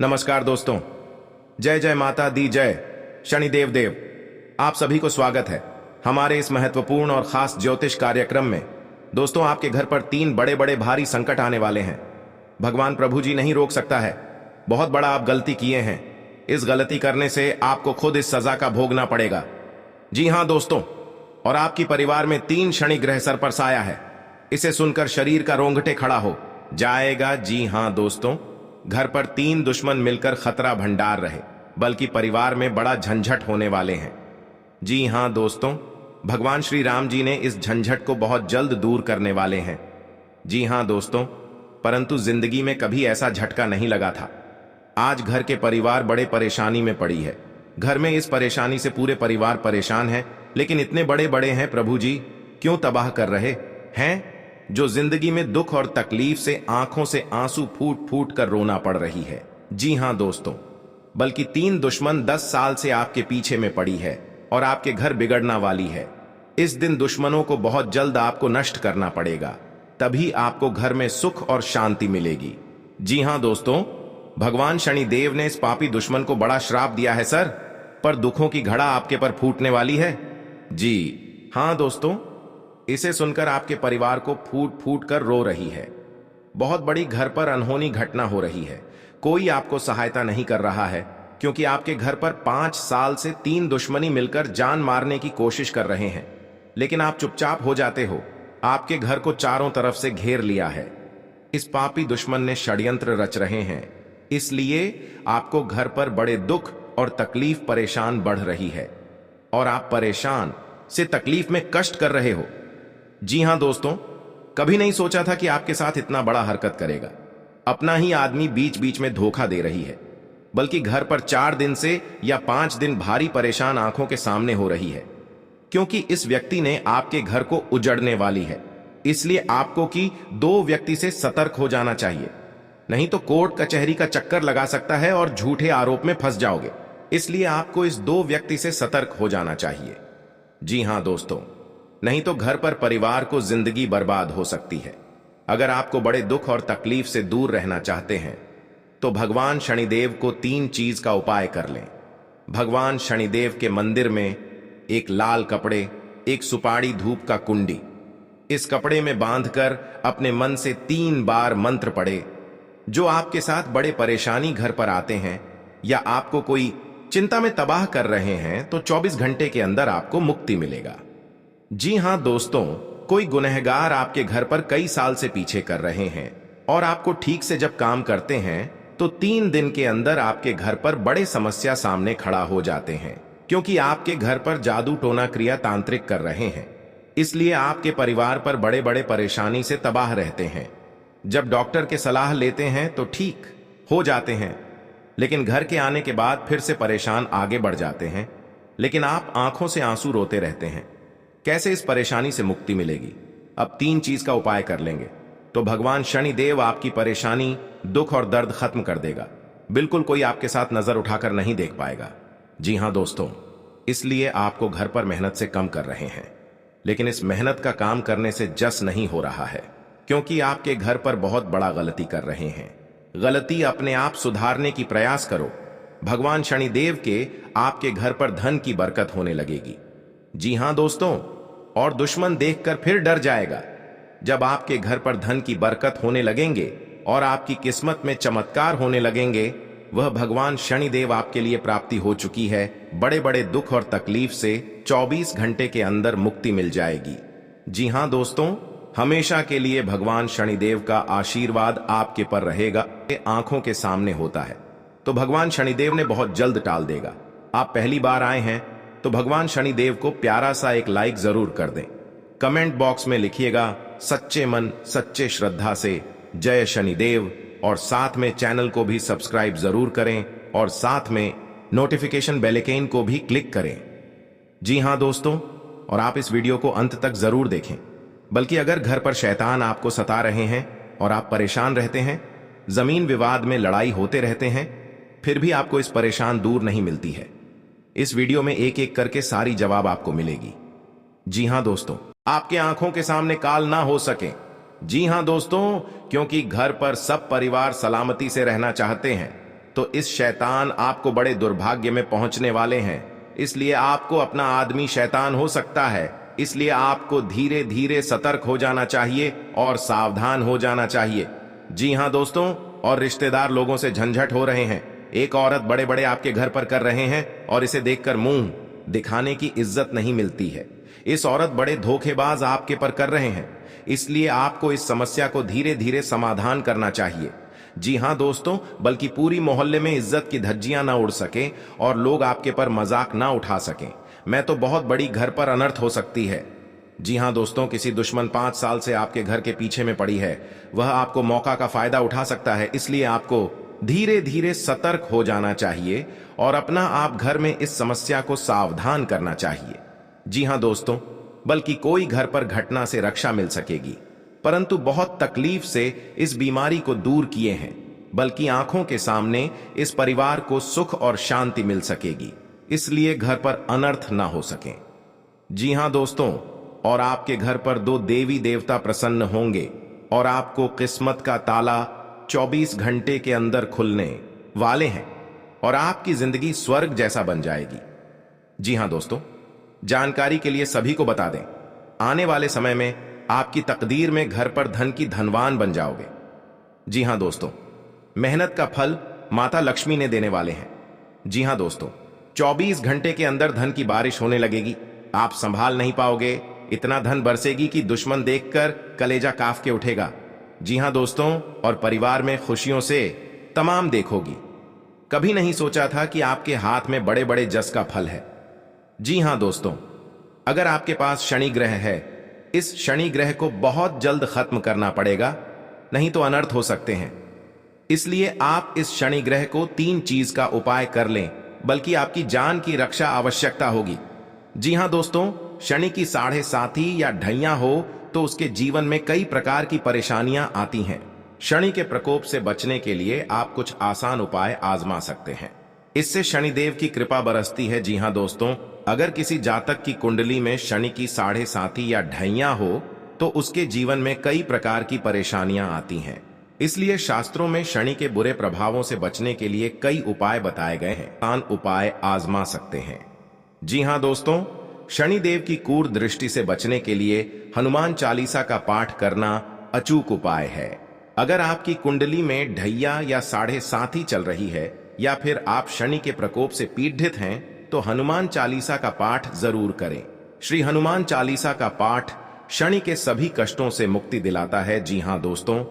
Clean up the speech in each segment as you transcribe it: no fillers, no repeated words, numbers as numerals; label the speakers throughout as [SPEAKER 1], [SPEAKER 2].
[SPEAKER 1] नमस्कार दोस्तों। जय जय माता दी जय शनिदेव देव। आप सभी को स्वागत है हमारे इस महत्वपूर्ण और खास ज्योतिष कार्यक्रम में। दोस्तों, आपके घर पर 3 बड़े बड़े भारी संकट आने वाले हैं। भगवान प्रभु जी नहीं रोक सकता है। बहुत बड़ा आप गलती किए हैं। इस गलती करने से आपको खुद इस सजा का भोगना पड़ेगा। जी हां दोस्तों, और आपकी परिवार में 3 शनि ग्रह सर पर साया है। इसे सुनकर शरीर का रोंगटे खड़ा हो जाएगा। जी हां दोस्तों, घर पर 3 दुश्मन मिलकर खतरा भंडार रहे, बल्कि परिवार में बड़ा झंझट होने वाले हैं। जी हां दोस्तों, भगवान श्री राम जी ने इस झंझट को बहुत जल्द दूर करने वाले हैं। जी हां दोस्तों, परंतु जिंदगी में कभी ऐसा झटका नहीं लगा था। आज घर के परिवार बड़े परेशानी में पड़ी है। घर में इस परेशानी से पूरे परिवार परेशान है। लेकिन इतने बड़े बड़े हैं प्रभु जी, क्यों तबाह कर रहे हैं? जो जिंदगी में दुख और तकलीफ से आंखों से आंसू फूट फूट कर रोना पड़ रही है। जी हां दोस्तों, बल्कि 3 दुश्मन 10 साल से आपके पीछे में पड़ी है और आपके घर बिगड़ना वाली है। इस दिन दुश्मनों को बहुत जल्द आपको नष्ट करना पड़ेगा, तभी आपको घर में सुख और शांति मिलेगी। जी हां दोस्तों, भगवान शनिदेव ने इस पापी दुश्मन को बड़ा श्राप दिया है सर, पर दुखों की घड़ा आपके पर फूटने वाली है। जी हां दोस्तों, इसे सुनकर आपके परिवार को फूट फूट कर रो रही है। बहुत बड़ी घर पर अनहोनी घटना हो रही है। कोई आपको सहायता नहीं कर रहा है, क्योंकि आपके घर पर 5 साल से 3 दुश्मनी मिलकर जान मारने की कोशिश कर रहे हैं। लेकिन आप चुपचाप हो जाते हो। आपके घर को चारों तरफ से घेर लिया है। इस पापी दुश्मन ने षड्यंत्र रच रहे हैं, इसलिए आपको घर पर बड़े दुख और तकलीफ परेशान बढ़ रही है, और आप परेशान से तकलीफ में कष्ट कर रहे हो। जी हां दोस्तों, कभी नहीं सोचा था कि आपके साथ इतना बड़ा हरकत करेगा। अपना ही आदमी बीच बीच में धोखा दे रही है, बल्कि घर पर 4 दिन से या 5 दिन भारी परेशान आंखों के सामने हो रही है, क्योंकि इस व्यक्ति ने आपके घर को उजड़ने वाली है। इसलिए आपको कि 2 व्यक्ति से सतर्क हो जाना चाहिए, नहीं तो कोर्ट कचहरी का चक्कर लगा सकता है और झूठे आरोप में फंस जाओगे। इसलिए आपको इस 2 व्यक्ति से सतर्क हो जाना चाहिए। जी हां दोस्तों, नहीं तो घर पर परिवार को जिंदगी बर्बाद हो सकती है। अगर आपको बड़े दुख और तकलीफ से दूर रहना चाहते हैं तो भगवान शनिदेव को 3 चीज का उपाय कर लें। भगवान शनिदेव के मंदिर में एक लाल कपड़े, एक सुपारी धूप का कुंडी, इस कपड़े में बांधकर अपने मन से 3 बार मंत्र पढ़े। जो आपके साथ बड़े परेशानी घर पर आते हैं या आपको कोई चिंता में तबाह कर रहे हैं, तो 24 घंटे के अंदर आपको मुक्ति मिलेगा। जी हां दोस्तों, कोई गुनहगार आपके घर पर कई साल से पीछे कर रहे हैं और आपको ठीक से जब काम करते हैं तो 3 दिन के अंदर आपके घर पर बड़े समस्या सामने खड़ा हो जाते हैं, क्योंकि आपके घर पर जादू टोना क्रिया तांत्रिक कर रहे हैं। इसलिए आपके परिवार पर बड़े बड़े परेशानी से तबाह रहते हैं। जब डॉक्टर के सलाह लेते हैं तो ठीक हो जाते हैं, लेकिन घर के आने के बाद फिर से परेशान आगे बढ़ जाते हैं। लेकिन आप आंखों से आंसू रोते रहते हैं। कैसे इस परेशानी से मुक्ति मिलेगी? अब 3 चीज का उपाय कर लेंगे तो भगवान शनिदेव आपकी परेशानी, दुख और दर्द खत्म कर देगा। बिल्कुल कोई आपके साथ नजर उठाकर नहीं देख पाएगा। जी हां दोस्तों, इसलिए आपको घर पर मेहनत से कम कर रहे हैं, लेकिन इस मेहनत का काम करने से जस नहीं हो रहा है, क्योंकि आपके घर पर बहुत बड़ा गलती कर रहे हैं। गलती अपने आप सुधारने की प्रयास करो। भगवान शनिदेव के आपके घर पर धन की बरकत होने लगेगी। जी हां दोस्तों, और दुश्मन देखकर फिर डर जाएगा। जब आपके घर पर धन की बरकत होने लगेंगे और आपकी किस्मत में चमत्कार होने लगेंगे, वह भगवान शनिदेव आपके लिए प्राप्ति हो चुकी है। बड़े बड़े दुख और तकलीफ से 24 घंटे के अंदर मुक्ति मिल जाएगी। जी हां दोस्तों, हमेशा के लिए भगवान शनिदेव का आशीर्वाद आपके पर रहेगा। आंखों के सामने होता है तो भगवान शनिदेव ने बहुत जल्द टाल देगा। आप पहली बार आए हैं तो भगवान शनिदेव को प्यारा सा एक लाइक जरूर कर दें। कमेंट बॉक्स में लिखिएगा सच्चे मन सच्चे श्रद्धा से जय शनिदेव, और साथ में चैनल को भी सब्सक्राइब जरूर करें और साथ में नोटिफिकेशन बेल आइकन को भी क्लिक करें। जी हां दोस्तों, और आप इस वीडियो को अंत तक जरूर देखें। बल्कि अगर घर पर शैतान आपको सता रहे हैं और आप परेशान रहते हैं, जमीन विवाद में लड़ाई होते रहते हैं, फिर भी आपको इस परेशान दूर नहीं मिलती है, इस वीडियो में एक एक करके सारी जवाब आपको मिलेगी। जी हां दोस्तों, आपके आंखों के सामने काल ना हो सके। जी हां दोस्तों, क्योंकि घर पर सब परिवार सलामती से रहना चाहते हैं। तो इस शैतान आपको बड़े दुर्भाग्य में पहुंचने वाले हैं। इसलिए आपको अपना आदमी शैतान हो सकता है। इसलिए आपको धीरे धीरे सतर्क हो जाना चाहिए और सावधान हो जाना चाहिए। जी हां दोस्तों, और रिश्तेदार लोगों से झंझट हो रहे हैं। एक औरत बड़े बड़े आपके घर पर कर रहे हैं और इसे देखकर मुंह दिखाने की इज्जत नहीं मिलती है। इस औरत बड़े धोखेबाज आपके पर कर रहे हैं। इसलिए आपको इस समस्या को धीरे धीरे समाधान करना चाहिए। जी हां दोस्तों, बल्कि पूरी मोहल्ले में इज्जत की धज्जियां ना उड़ सके और लोग आपके पर मजाक ना उठा सकें। मैं तो बहुत बड़ी घर पर अनर्थ हो सकती है। जी हां दोस्तों, किसी दुश्मन 5 साल से आपके घर के पीछे में पड़ी है। वह आपको मौका का फायदा उठा सकता है। इसलिए आपको धीरे धीरे सतर्क हो जाना चाहिए और अपना आप घर में इस समस्या को सावधान करना चाहिए। जी हां दोस्तों, बल्कि कोई घर पर घटना से रक्षा मिल सकेगी, परंतु बहुत तकलीफ से इस बीमारी को दूर किए हैं। बल्कि आंखों के सामने इस परिवार को सुख और शांति मिल सकेगी। इसलिए घर पर अनर्थ ना हो सके। जी हां दोस्तों, और आपके घर पर 2 देवी देवता प्रसन्न होंगे और आपको किस्मत का ताला 24 घंटे के अंदर खुलने वाले हैं और आपकी जिंदगी स्वर्ग जैसा बन जाएगी। जी हां दोस्तों, जानकारी के लिए सभी को बता दें, आने वाले समय में आपकी तकदीर में घर पर धन की धनवान बन जाओगे। जी हां दोस्तों, मेहनत का फल माता लक्ष्मी ने देने वाले हैं। जी हां दोस्तों, 24 घंटे के अंदर धन की बारिश होने लगेगी। आप संभाल नहीं पाओगे, इतना धन बरसेगी कि दुश्मन देखकर कलेजा काफ के उठेगा। जी हां दोस्तों, और परिवार में खुशियों से तमाम देखोगी। कभी नहीं सोचा था कि आपके हाथ में बड़े बड़े जस का फल है। जी हां दोस्तों, अगर आपके पास शनि ग्रह है, इस शनि ग्रह को बहुत जल्द खत्म करना पड़ेगा, नहीं तो अनर्थ हो सकते हैं। इसलिए आप इस शनि ग्रह को 3 चीज का उपाय कर लें, बल्कि आपकी जान की रक्षा आवश्यकता होगी। जी हां दोस्तों, शनि की 7.5 या ढैया हो तो उसके जीवन में कई प्रकार की परेशानियां आती हैं। शनि के प्रकोप से बचने के लिए आप कुछ आसान उपाय आजमा सकते हैं। इससे शनिदेव की कृपा बरसती है। जी हां दोस्तों, अगर किसी जातक की कुंडली में शनि की 7.5 या ढैया हो तो उसके जीवन में कई प्रकार की परेशानियां आती हैं। इसलिए शास्त्रों में शनि के बुरे प्रभावों से बचने के लिए कई उपाय बताए गए हैं। आसान उपाय आजमा सकते हैं। जी हां दोस्तों, शनिदेव की क्रूर दृष्टि से बचने के लिए हनुमान चालीसा का पाठ करना अचूक उपाय है। अगर आपकी कुंडली में ढैया या 7.5 चल रही है या फिर आप शनि के प्रकोप से पीड़ित हैं, तो हनुमान चालीसा का पाठ जरूर करें। श्री हनुमान चालीसा का पाठ शनि के सभी कष्टों से मुक्ति दिलाता है। जी हां दोस्तों,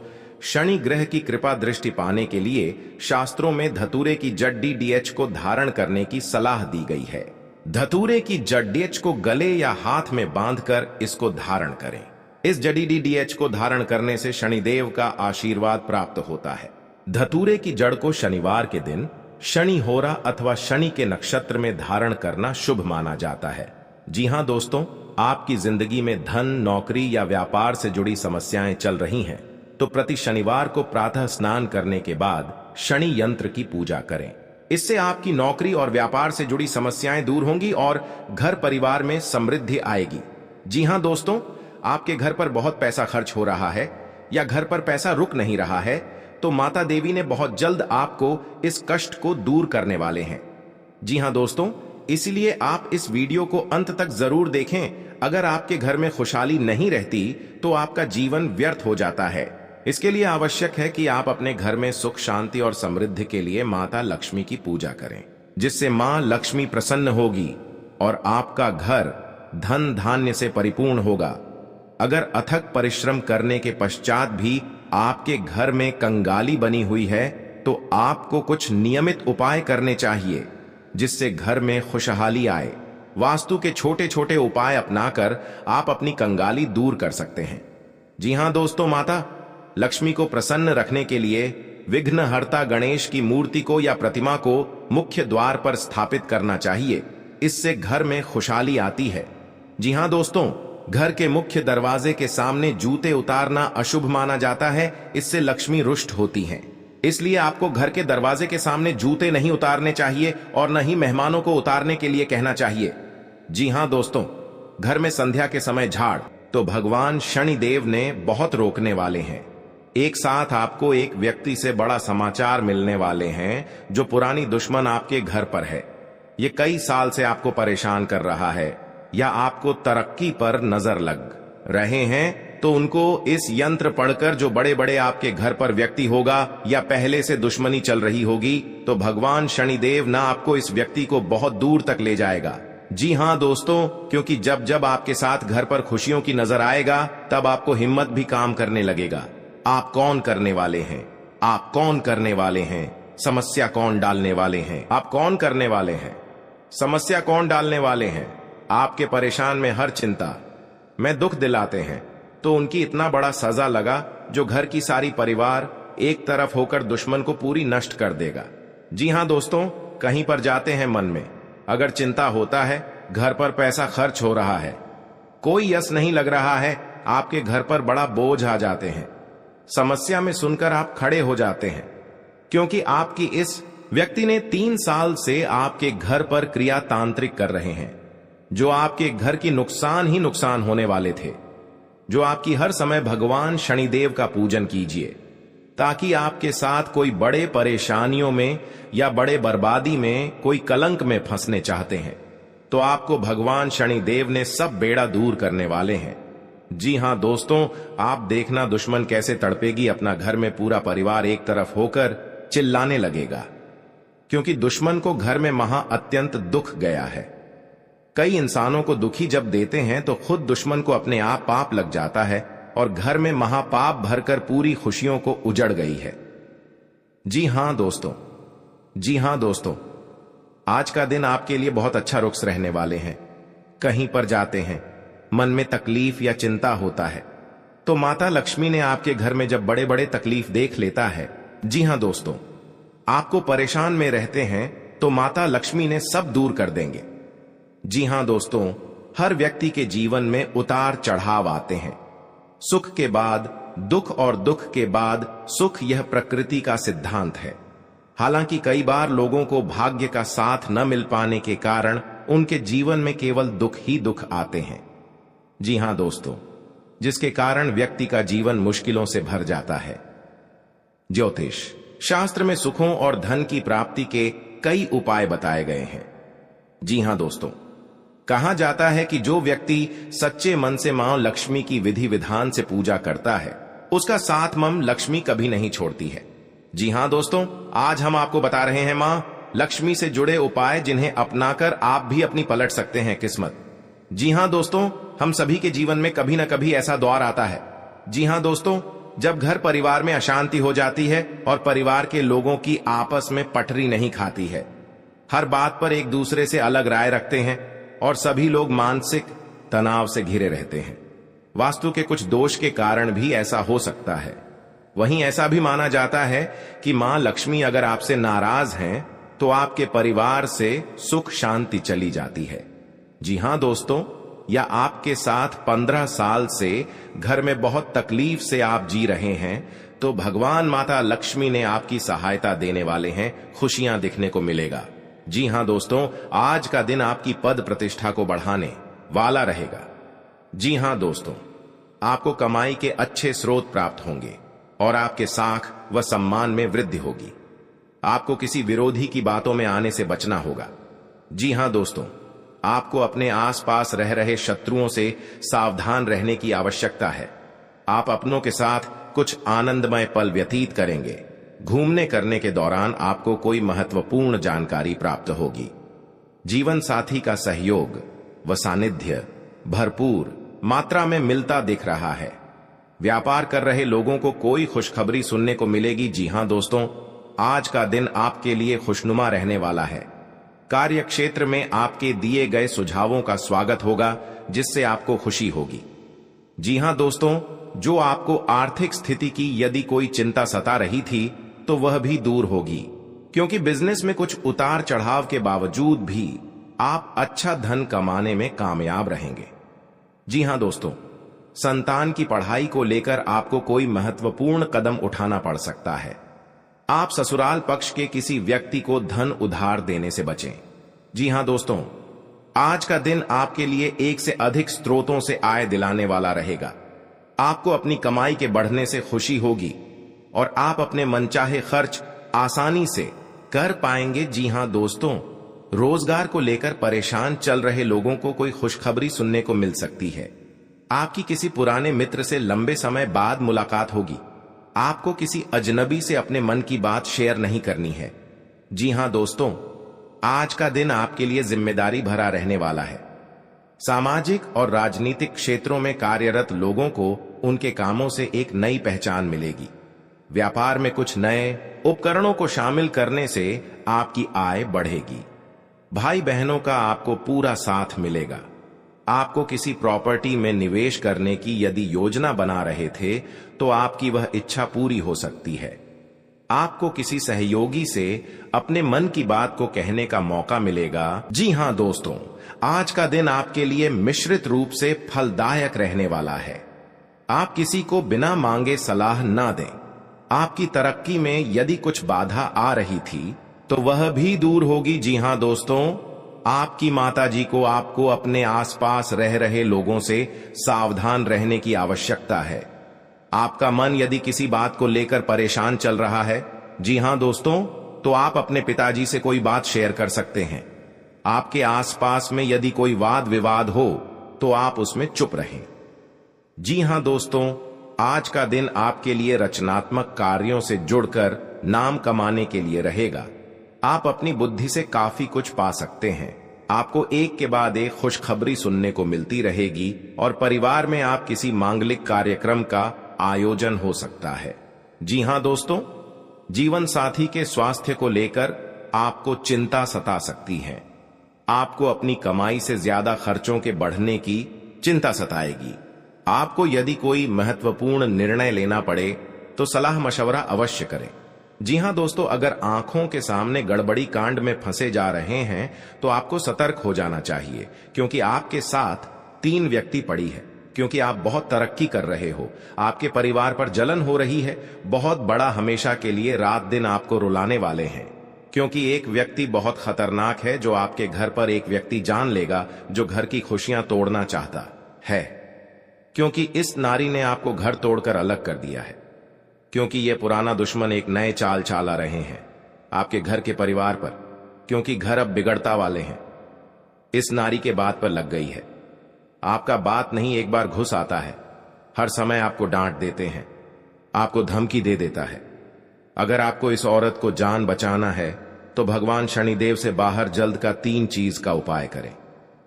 [SPEAKER 1] शनि ग्रह की कृपा दृष्टि पाने के लिए शास्त्रों में धतूरे की जड़ DDH को धारण करने की सलाह दी गई है। धतूरे की जड़ DDH को गले या हाथ में बांधकर इसको धारण करें। इस जड़ी DDH को धारण करने से शनिदेव का आशीर्वाद प्राप्त होता है। धतूरे की जड़ को शनिवार के दिन शनि होरा अथवा शनि के नक्षत्र में धारण करना शुभ माना जाता है। जी हां दोस्तों, आपकी जिंदगी में धन, नौकरी या व्यापार से जुड़ी समस्याएं चल रही हैं, तो प्रति शनिवार को प्रातः स्नान करने के बाद शनि यंत्र की पूजा करें। इससे आपकी नौकरी और व्यापार से जुड़ी समस्याएं दूर होंगी और घर परिवार में समृद्धि आएगी। जी हां दोस्तों, आपके घर पर बहुत पैसा खर्च हो रहा है या घर पर पैसा रुक नहीं रहा है, तो माता देवी ने बहुत जल्द आपको इस कष्ट को दूर करने वाले हैं। जी हां दोस्तों, इसलिए आप इस वीडियो को अंत तक जरूर देखें। अगर आपके घर में खुशहाली नहीं रहती तो आपका जीवन व्यर्थ हो जाता है। इसके लिए आवश्यक है कि आप अपने घर में सुख, शांति और समृद्धि के लिए माता लक्ष्मी की पूजा करें, जिससे मां लक्ष्मी प्रसन्न होगी और आपका घर धन धान्य से परिपूर्ण होगा। अगर अथक परिश्रम करने के पश्चात भी आपके घर में कंगाली बनी हुई है, तो आपको कुछ नियमित उपाय करने चाहिए, जिससे घर में खुशहाली आए। वास्तु के छोटे छोटे उपाय अपनाकर आप अपनी कंगाली दूर कर सकते हैं। जी हां दोस्तों, माता लक्ष्मी को प्रसन्न रखने के लिए विघ्नहर्ता गणेश की मूर्ति को या प्रतिमा को मुख्य द्वार पर स्थापित करना चाहिए। इससे घर में खुशहाली आती है। जी हां दोस्तों, घर के मुख्य दरवाजे के सामने जूते उतारना अशुभ माना जाता है। इससे लक्ष्मी रुष्ट होती हैं। इसलिए आपको घर के दरवाजे के सामने जूते नहीं उतारने चाहिए और न ही मेहमानों को उतारने के लिए कहना चाहिए। जी हां दोस्तों, घर में संध्या के समय झाड़ तो भगवान शनिदेव ने बहुत रोकने वाले हैं। एक साथ आपको एक व्यक्ति से बड़ा समाचार मिलने वाले हैं जो पुरानी दुश्मन आपके घर पर है। ये कई साल से आपको परेशान कर रहा है या आपको तरक्की पर नजर लग रहे हैं, तो उनको इस यंत्र पढ़कर जो बड़े बड़े आपके घर पर व्यक्ति होगा या पहले से दुश्मनी चल रही होगी, तो भगवान शनिदेव ना आपको इस व्यक्ति को बहुत दूर तक ले जाएगा। जी हां दोस्तों, क्योंकि जब जब आपके साथ घर पर खुशियों की नजर आएगा तब आपको हिम्मत भी काम करने लगेगा। आप कौन करने वाले हैं? आप कौन करने वाले हैं? समस्या कौन डालने वाले हैं? आप कौन करने वाले हैं? समस्या कौन डालने वाले हैं? आपके परेशान में हर चिंता में दुख दिलाते हैं, तो उनकी इतना बड़ा सजा लगा जो घर की सारी परिवार एक तरफ होकर दुश्मन को पूरी नष्ट कर देगा। जी हां दोस्तों, कहीं पर जाते हैं मन में अगर चिंता होता है, घर पर पैसा खर्च हो रहा है, कोई यश नहीं लग रहा है, आपके घर पर बड़ा बोझ आ जाते हैं। समस्या में सुनकर आप खड़े हो जाते हैं, क्योंकि आपकी इस व्यक्ति ने 3 साल से आपके घर पर क्रिया तांत्रिक कर रहे हैं, जो आपके घर की नुकसान ही नुकसान होने वाले थे। जो आपकी हर समय भगवान शनिदेव का पूजन कीजिए, ताकि आपके साथ कोई बड़े परेशानियों में या बड़े बर्बादी में, कोई कलंक में फंसने चाहते हैं, तो आपको भगवान शनिदेव ने सब बेड़ा दूर करने वाले हैं। जी हां दोस्तों, आप देखना दुश्मन कैसे तड़पेगी। अपना घर में पूरा परिवार एक तरफ होकर चिल्लाने लगेगा, क्योंकि दुश्मन को घर में महा अत्यंत दुख गया है। कई इंसानों को दुखी जब देते हैं तो खुद दुश्मन को अपने आप पाप लग जाता है और घर में महापाप भरकर पूरी खुशियों को उजड़ गई है। जी हां दोस्तों, जी हां दोस्तों, आज का दिन आपके लिए बहुत अच्छा रुख रहने वाले हैं। कहीं पर जाते हैं, मन में तकलीफ या चिंता होता है, तो माता लक्ष्मी ने आपके घर में जब बड़े बड़े तकलीफ देख लेता है, जी हां दोस्तों, आपको परेशान में रहते हैं, तो माता लक्ष्मी ने सब दूर कर देंगे। जी हां दोस्तों, हर व्यक्ति के जीवन में उतार चढ़ाव आते हैं। सुख के बाद दुख और दुख के बाद सुख, यह प्रकृति का सिद्धांत है। हालांकि कई बार लोगों को भाग्य का साथ न मिल पाने के कारण उनके जीवन में केवल दुख ही दुख आते हैं। जी हां दोस्तों, जिसके कारण व्यक्ति का जीवन मुश्किलों से भर जाता है। ज्योतिष शास्त्र में सुखों और धन की प्राप्ति के कई उपाय बताए गए हैं। जी हां दोस्तों, कहा जाता है कि जो व्यक्ति सच्चे मन से मां लक्ष्मी की विधि विधान से पूजा करता है, उसका साथ मम लक्ष्मी कभी नहीं छोड़ती है। जी हां दोस्तों, आज हम आपको बता रहे हैं मां लक्ष्मी से जुड़े उपाय, जिन्हें अपनाकर आप भी अपनी पलट सकते हैं किस्मत। जी हां दोस्तों, हम सभी के जीवन में कभी ना कभी ऐसा दौर आता है। जी हां दोस्तों, जब घर परिवार में अशांति हो जाती है और परिवार के लोगों की आपस में पटरी नहीं खाती है, हर बात पर एक दूसरे से अलग राय रखते हैं और सभी लोग मानसिक तनाव से घिरे रहते हैं। वास्तु के कुछ दोष के कारण भी ऐसा हो सकता है। वहीं ऐसा भी माना जाता है कि मां लक्ष्मी अगर आपसे नाराज हैं, तो आपके परिवार से सुख शांति चली जाती है। जी हां दोस्तों, या आपके साथ 15 साल से घर में बहुत तकलीफ से आप जी रहे हैं, तो भगवान माता लक्ष्मी ने आपकी सहायता देने वाले हैं, खुशियां दिखने को मिलेगा। जी हां दोस्तों, आज का दिन आपकी पद प्रतिष्ठा को बढ़ाने वाला रहेगा। जी हां दोस्तों, आपको कमाई के अच्छे स्रोत प्राप्त होंगे और आपके साख व सम्मान में वृद्धि होगी। आपको किसी विरोधी की बातों में आने से बचना होगा। जी हां दोस्तों, आपको अपने आसपास रह रहे शत्रुओं से सावधान रहने की आवश्यकता है। आप अपनों के साथ कुछ आनंदमय पल व्यतीत करेंगे। घूमने करने के दौरान आपको कोई महत्वपूर्ण जानकारी प्राप्त होगी। जीवन साथी का सहयोग व सानिध्य भरपूर मात्रा में मिलता दिख रहा है। व्यापार कर रहे लोगों को कोई खुशखबरी सुनने को मिलेगी। जी हां दोस्तों, आज का दिन आपके लिए खुशनुमा रहने वाला है। कार्य क्षेत्र में आपके दिए गए सुझावों का स्वागत होगा, जिससे आपको खुशी होगी। जी हां दोस्तों, जो आपको आर्थिक स्थिति की यदि कोई चिंता सता रही थी, तो वह भी दूर होगी, क्योंकि बिजनेस में कुछ उतार चढ़ाव के बावजूद भी आप अच्छा धन कमाने में कामयाब रहेंगे। जी हां दोस्तों, संतान की पढ़ाई को लेकर आपको कोई महत्वपूर्ण कदम उठाना पड़ सकता है। आप ससुराल पक्ष के किसी व्यक्ति को धन उधार देने से बचें। जी हां दोस्तों, आज का दिन आपके लिए एक से अधिक स्रोतों से आय दिलाने वाला रहेगा। आपको अपनी कमाई के बढ़ने से खुशी होगी और आप अपने मनचाहे खर्च आसानी से कर पाएंगे। जी हां दोस्तों, रोजगार को लेकर परेशान चल रहे लोगों को कोई खुशखबरी सुनने को मिल सकती है। आपकी किसी पुराने मित्र से लंबे समय बाद मुलाकात होगी। आपको किसी अजनबी से अपने मन की बात शेयर नहीं करनी है। जी हां दोस्तों, आज का दिन आपके लिए जिम्मेदारी भरा रहने वाला है। सामाजिक और राजनीतिक क्षेत्रों में कार्यरत लोगों को उनके कामों से एक नई पहचान मिलेगी। व्यापार में कुछ नए उपकरणों को शामिल करने से आपकी आय बढ़ेगी। भाई बहनों का आपको पूरा साथ मिलेगा। आपको किसी प्रॉपर्टी में निवेश करने की यदि योजना बना रहे थे तो आपकी वह इच्छा पूरी हो सकती है। आपको किसी सहयोगी से अपने मन की बात को कहने का मौका मिलेगा। जी हां दोस्तों, आज का दिन आपके लिए मिश्रित रूप से फलदायक रहने वाला है। आप किसी को बिना मांगे सलाह ना दें। आपकी तरक्की में यदि कुछ बाधा आ रही थी तो वह भी दूर होगी। जी हां दोस्तों, आपकी माताजी को आपको अपने आसपास रह रहे लोगों से सावधान रहने की आवश्यकता है। आपका मन यदि किसी बात को लेकर परेशान चल रहा है, जी हां दोस्तों, तो आप अपने पिताजी से कोई बात शेयर कर सकते हैं। आपके आसपास में यदि कोई वाद विवाद हो तो आप उसमें चुप रहें। जी हां दोस्तों, आज का दिन आपके लिए रचनात्मक कार्यों से जुड़कर नाम कमाने के लिए रहेगा। आप अपनी बुद्धि से काफी कुछ पा सकते हैं। आपको एक के बाद एक खुशखबरी सुनने को मिलती रहेगी और परिवार में आप किसी मांगलिक कार्यक्रम का आयोजन हो सकता है। जी हां दोस्तों, जीवन साथी के स्वास्थ्य को लेकर आपको चिंता सता सकती है। आपको अपनी कमाई से ज्यादा खर्चों के बढ़ने की चिंता सताएगी। आपको यदि कोई महत्वपूर्ण निर्णय लेना पड़े तो सलाह मशवरा अवश्य करें। जी हां दोस्तों, अगर आंखों के सामने गड़बड़ी कांड में फंसे जा रहे हैं तो आपको सतर्क हो जाना चाहिए, क्योंकि आपके साथ 3 व्यक्ति पड़ी है। क्योंकि आप बहुत तरक्की कर रहे हो, आपके परिवार पर जलन हो रही है। बहुत बड़ा हमेशा के लिए रात दिन आपको रुलाने वाले हैं, क्योंकि एक व्यक्ति बहुत खतरनाक है जो आपके घर पर एक व्यक्ति जान लेगा जो घर की खुशियां तोड़ना चाहता है, क्योंकि इस नारी ने आपको घर तोड़कर अलग कर दिया है। क्योंकि ये पुराना दुश्मन एक नए चाल चला रहे हैं आपके घर के परिवार पर, क्योंकि घर अब बिगड़ता वाले हैं। इस नारी के बात पर लग गई है। आपका बात नहीं एक बार घुस आता है। हर समय आपको डांट देते हैं, आपको धमकी दे देता है। अगर आपको इस औरत को जान बचाना है तो भगवान शनिदेव से बाहर जल्द का 3 चीज का उपाय करें,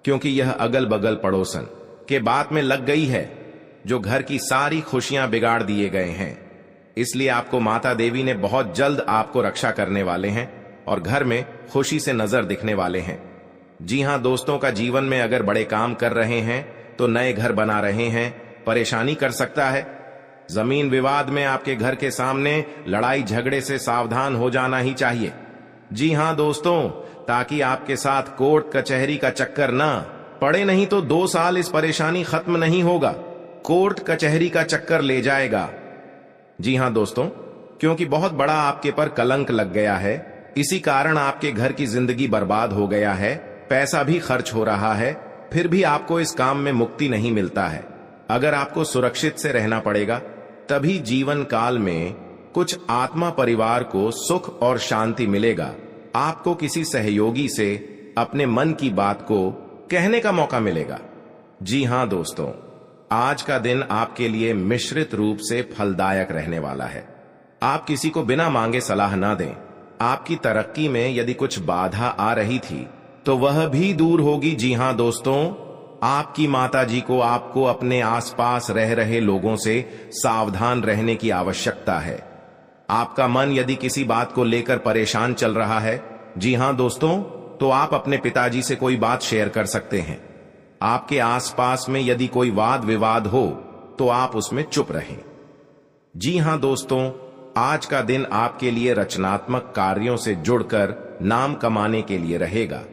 [SPEAKER 1] क्योंकि यह अगल बगल पड़ोसन के बात में लग गई है जो घर की सारी खुशियां बिगाड़ दिए गए हैं। इसलिए आपको माता देवी ने बहुत जल्द आपको रक्षा करने वाले हैं और घर में खुशी से नजर दिखने वाले हैं। जी हां दोस्तों, का जीवन में अगर बड़े काम कर रहे हैं तो नए घर बना रहे हैं, परेशानी कर सकता है। जमीन विवाद में आपके घर के सामने लड़ाई झगड़े से सावधान हो जाना ही चाहिए। जी हां दोस्तों, ताकि आपके साथ कोर्ट कचहरी का चक्कर ना पड़े, नहीं तो 2 साल इस परेशानी खत्म नहीं होगा। कोर्ट कचहरी का चक्कर ले जाएगा। जी हां दोस्तों, क्योंकि बहुत बड़ा आपके पर कलंक लग गया है। इसी कारण आपके घर की जिंदगी बर्बाद हो गया है, पैसा भी खर्च हो रहा है, फिर भी आपको इस काम में मुक्ति नहीं मिलता है। अगर आपको सुरक्षित से रहना पड़ेगा तभी जीवन काल में कुछ आत्मा परिवार को सुख और शांति मिलेगा। आपको किसी सहयोगी से अपने मन की बात को कहने का मौका मिलेगा। जी हां दोस्तों, आज का दिन आपके लिए मिश्रित रूप से फलदायक रहने वाला है। आप किसी को बिना मांगे सलाह ना दें। आपकी तरक्की में यदि कुछ बाधा आ रही थी तो वह भी दूर होगी। जी हां दोस्तों, आपकी माताजी को आपको अपने आसपास रह रहे लोगों से सावधान रहने की आवश्यकता है। आपका मन यदि किसी बात को लेकर परेशान चल रहा है, जी हां दोस्तों, तो आप अपने पिताजी से कोई बात शेयर कर सकते हैं। आपके आसपास में यदि कोई वाद विवाद हो तो आप उसमें चुप रहें। जी हां दोस्तों, आज का दिन आपके लिए रचनात्मक कार्यों से जुड़कर नाम कमाने के लिए रहेगा।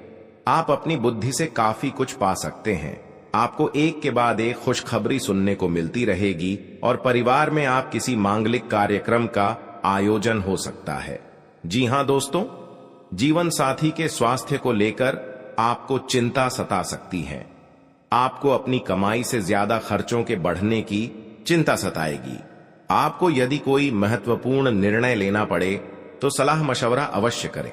[SPEAKER 1] आप अपनी बुद्धि से काफी कुछ पा सकते हैं। आपको एक के बाद एक खुशखबरी सुनने को मिलती रहेगी और परिवार में आप किसी मांगलिक कार्यक्रम का आयोजन हो सकता है। जी हां दोस्तों, जीवन साथी के स्वास्थ्य को लेकर आपको चिंता सता सकती है। आपको अपनी कमाई से ज्यादा खर्चों के बढ़ने की चिंता सताएगी। आपको यदि कोई महत्वपूर्ण निर्णय लेना पड़े तो सलाह मशवरा अवश्य करें।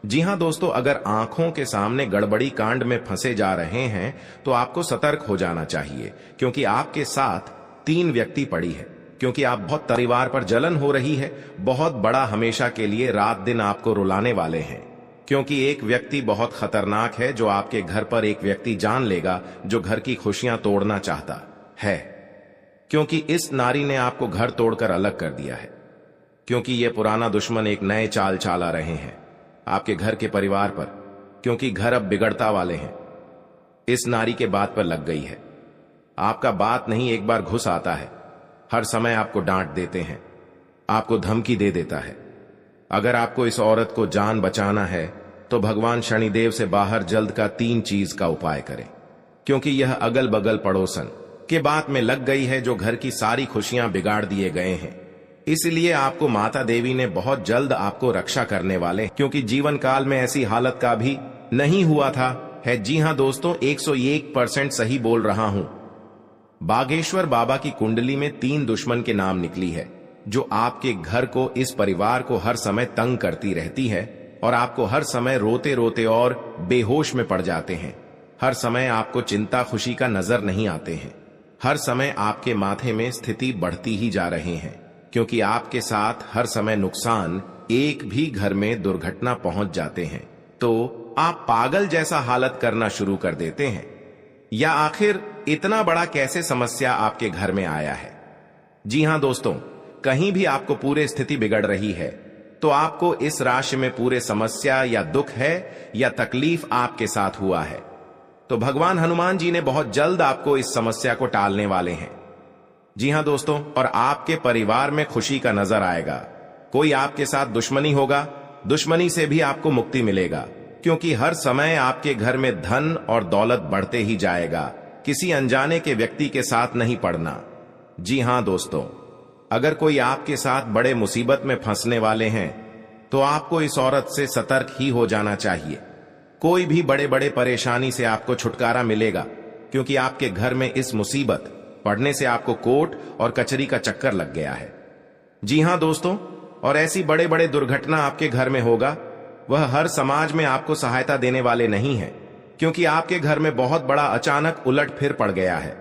[SPEAKER 1] जी हां दोस्तों, अगर आंखों के सामने गड़बड़ी कांड में फंसे जा रहे हैं तो आपको सतर्क हो जाना चाहिए, क्योंकि आपके साथ 3 व्यक्ति पड़ी है। क्योंकि आप बहुत परिवार पर जलन हो रही है, बहुत बड़ा हमेशा के लिए रात दिन आपको रुलाने वाले हैं। क्योंकि एक व्यक्ति बहुत खतरनाक है जो आपके घर पर एक व्यक्ति जान लेगा जो घर की खुशियां तोड़ना चाहता है। क्योंकि इस नारी ने आपको घर तोड़कर अलग कर दिया है। क्योंकि ये पुराना दुश्मन एक नए चाल चला रहे हैं आपके घर के परिवार पर, क्योंकि घर अब बिगड़ता वाले हैं। इस नारी के बात पर लग गई है। आपका बात नहीं एक बार घुस आता है, हर समय आपको डांट देते हैं, आपको धमकी दे देता है। अगर आपको इस औरत को जान बचाना है तो भगवान शनिदेव से बाहर जल्द का 3 चीज का उपाय करें। क्योंकि यह अगल बगल पड़ोसन के बात में लग गई है जो घर की सारी खुशियां बिगाड़ दिए गए हैं। इसलिए आपको माता देवी ने बहुत जल्द आपको रक्षा करने वाले, क्योंकि जीवन काल में ऐसी हालत का भी नहीं हुआ था है। जी हां दोस्तों, 101% सही बोल रहा हूं। बागेश्वर बाबा की कुंडली में 3 दुश्मन के नाम निकली है जो आपके घर को, इस परिवार को हर समय तंग करती रहती है और आपको हर समय रोते रोते और बेहोश में पड़ जाते हैं। हर समय आपको चिंता खुशी का नजर नहीं आते हैं। हर समय आपके माथे में स्थिति बढ़ती ही जा रहे हैं, क्योंकि आपके साथ हर समय नुकसान, एक भी घर में दुर्घटना पहुंच जाते हैं तो आप पागल जैसा हालत करना शुरू कर देते हैं। या आखिर इतना बड़ा कैसे समस्या आपके घर में आया है? जी हां दोस्तों, कहीं भी आपको पूरे स्थिति बिगड़ रही है तो आपको इस राशि में पूरे समस्या या दुख है या तकलीफ आपके साथ हुआ है, तो भगवान हनुमान जी ने बहुत जल्द आपको इस समस्या को टालने वाले हैं। जी हां दोस्तों, और आपके परिवार में खुशी का नजर आएगा। कोई आपके साथ दुश्मनी होगा, दुश्मनी से भी आपको मुक्ति मिलेगा, क्योंकि हर समय आपके घर में धन और दौलत बढ़ते ही जाएगा। किसी अनजाने के व्यक्ति के साथ नहीं पड़ना। जी हां दोस्तों, अगर कोई आपके साथ बड़े मुसीबत में फंसने वाले हैं तो आपको इस औरत से सतर्क ही हो जाना चाहिए। कोई भी बड़े बड़े परेशानी से आपको छुटकारा मिलेगा, क्योंकि आपके घर में इस मुसीबत पड़ने से आपको कोर्ट और कचहरी का चक्कर लग गया है। जी हां दोस्तों, और ऐसी बड़े बड़े दुर्घटना आपके घर में होगा, वह हर समाज में आपको सहायता देने वाले नहीं है, क्योंकि आपके घर में बहुत बड़ा अचानक उलट फिर पड़ गया है।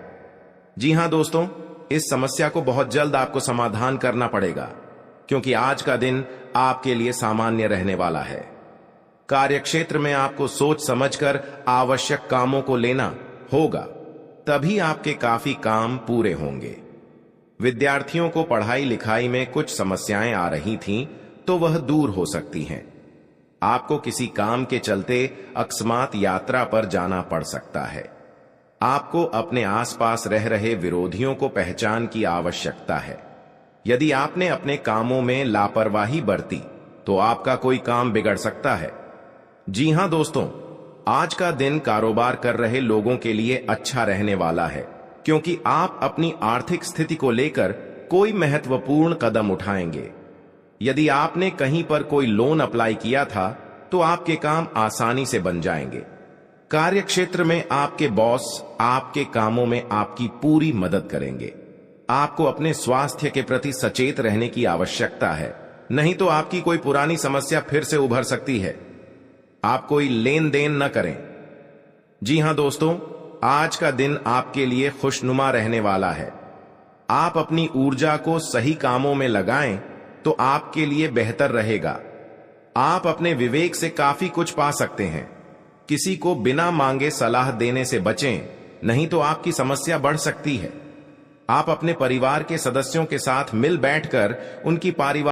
[SPEAKER 1] जी हां दोस्तों, इस समस्या को बहुत जल्द आपको समाधान करना पड़ेगा, क्योंकि आज का दिन आपके लिए सामान्य रहने वाला है। कार्यक्षेत्र में आपको सोच समझकर आवश्यक कामों को लेना होगा, तभी आपके काफी काम पूरे होंगे। विद्यार्थियों को पढ़ाई लिखाई में कुछ समस्याएं आ रही थीं, तो वह दूर हो सकती हैं। आपको किसी काम के चलते अकस्मात यात्रा पर जाना पड़ सकता है। आपको अपने आसपास रह रहे विरोधियों को पहचान की आवश्यकता है। यदि आपने अपने कामों में लापरवाही बरती तो आपका कोई काम बिगड़ सकता है। जी हां दोस्तों, आज का दिन कारोबार कर रहे लोगों के लिए अच्छा रहने वाला है, क्योंकि आप अपनी आर्थिक स्थिति को लेकर कोई महत्वपूर्ण कदम उठाएंगे। यदि आपने कहीं पर कोई लोन अप्लाई किया था तो आपके काम आसानी से बन जाएंगे। कार्यक्षेत्र में आपके बॉस आपके कामों में आपकी पूरी मदद करेंगे। आपको अपने स्वास्थ्य के प्रति सचेत रहने की आवश्यकता है, नहीं तो आपकी कोई पुरानी समस्या फिर से उभर सकती है। आप कोई लेन देन न करें। जी हां दोस्तों, आज का दिन आपके लिए खुशनुमा रहने वाला है। आप अपनी ऊर्जा को सही कामों में लगाएं तो आपके लिए बेहतर रहेगा। आप अपने विवेक से काफी कुछ पा सकते हैं। किसी को बिना मांगे सलाह देने से बचें, नहीं तो आपकी समस्या बढ़ सकती है। आप अपने परिवार के सदस्यों के साथ मिल बैठकर उनकी पारिवारिक